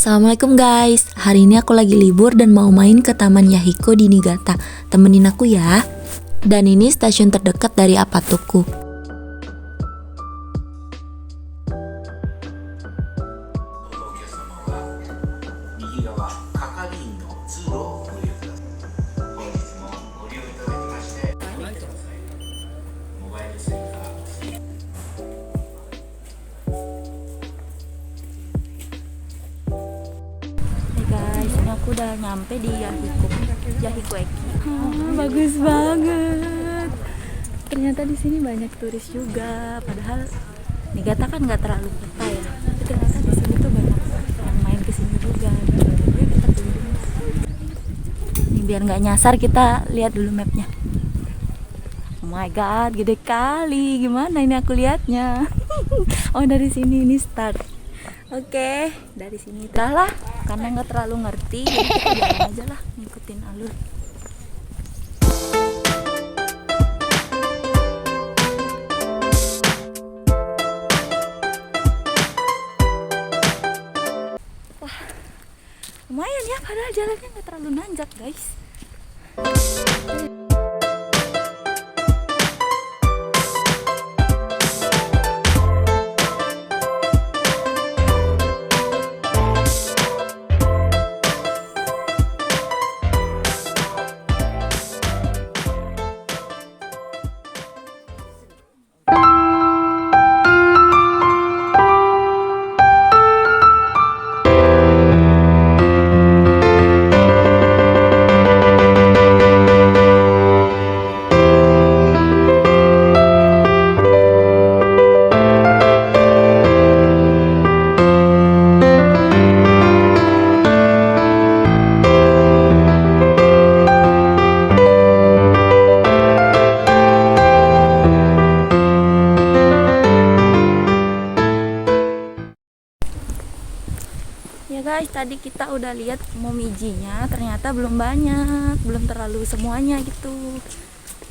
Assalamualaikum guys, hari ini aku lagi libur dan mau main ke Taman Yahiko di Niigata. Temenin aku ya. Dan ini stasiun terdekat dari Apatuku. Aku udah nyampe di Yahiko Eki. Bagus banget. Ternyata di sini banyak turis juga. Padahal Niigata kan nggak terlalu kota ya. Tapi ternyata di sini tuh banyak yang main ke sini juga. Jadi kita tunggu. Ini biar nggak nyasar kita lihat dulu mapnya. Oh my god, gede kali. Gimana ini aku lihatnya? Oh dari sini ini start. Oke, dari sini lah, karena nggak terlalu ngerti, jadi kita jalan aja lah, ngikutin alur. Wah, lumayan ya, padahal jalannya nggak terlalu nanjak guys. Ya guys, tadi kita udah lihat momijinya, ternyata belum banyak, belum terlalu semuanya gitu.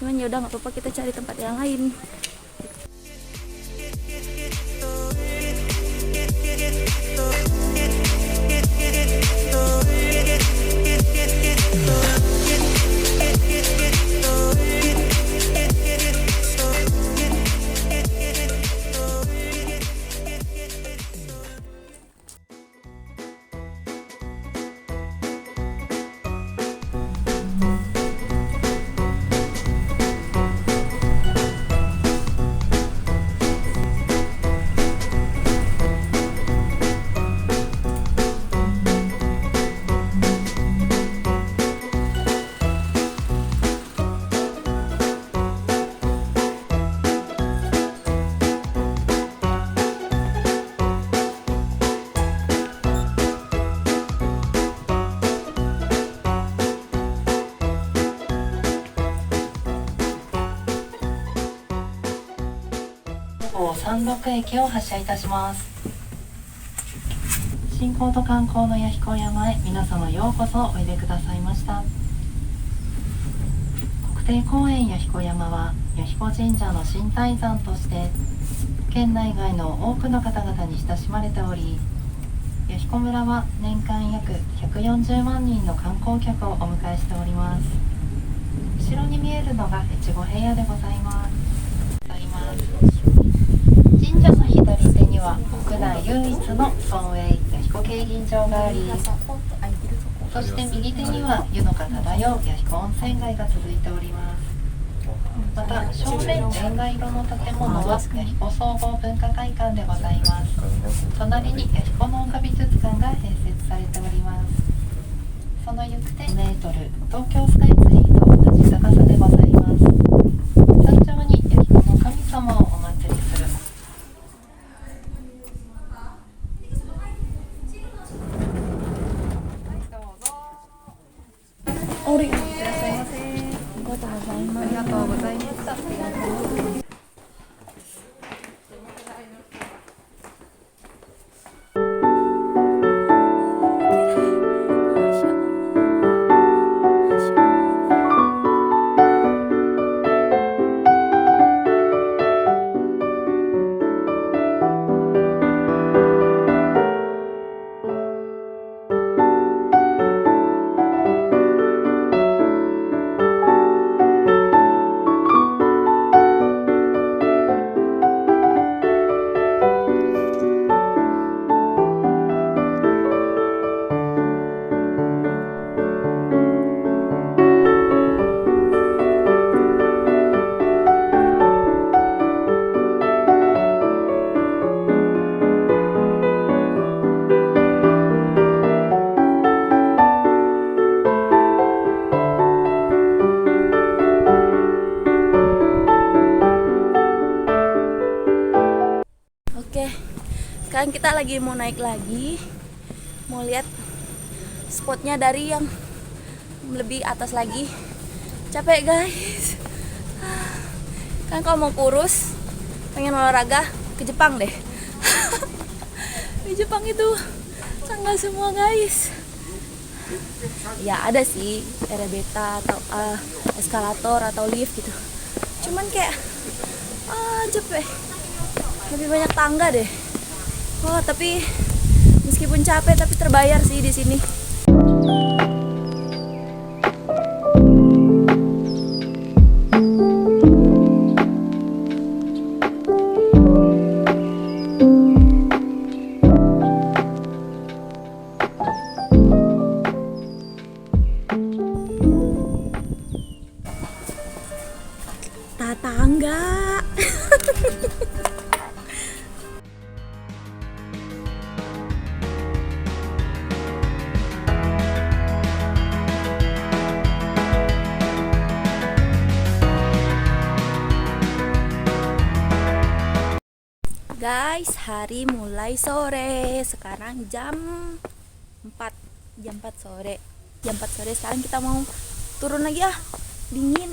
Cuman ya udah nggak apa-apa, kita cari tempat yang lain.山麓駅を発車いたします。新高都観光の弥彦山へ皆様ようこそおいでくださいました。国定公園弥彦山は弥彦神社の神体山として県内外の多くの方々に親しまれており、弥彦村は年間約140万人の観光客をお迎えしております。後ろに見えるのが越後平野でございます。神社の左手には国内唯一の村営弥彦競輪場があり、そして右手には湯の花漂う弥彦温泉街が続いております。また正面レンガ色の建物は弥彦総合文化会館でございます。隣に弥彦農家美術館が併設されております。その行く手2メートル、東京スカイツリーと同じ高さでございます。山頂に弥彦の神様をお祭りするいらっしゃいませ。ありがとうございます。ありがとうございます。Sekarang kita lagi mau naik lagi, mau lihat spotnya dari yang lebih atas lagi. Capek guys. Kan kalau mau kurus, pengen olahraga, ke Jepang deh. Di Jepang itu tangga semua guys. Ya ada sih elevator atau eskalator atau lift gitu. Cuman kayak capek. Lebih banyak tangga deh. Oh tapi meskipun capek tapi terbayar sih di sini. Tangga. Guys, hari mulai sore. Sekarang jam 4 sore. Jam 4 sore sekarang kita mau turun lagi Dingin.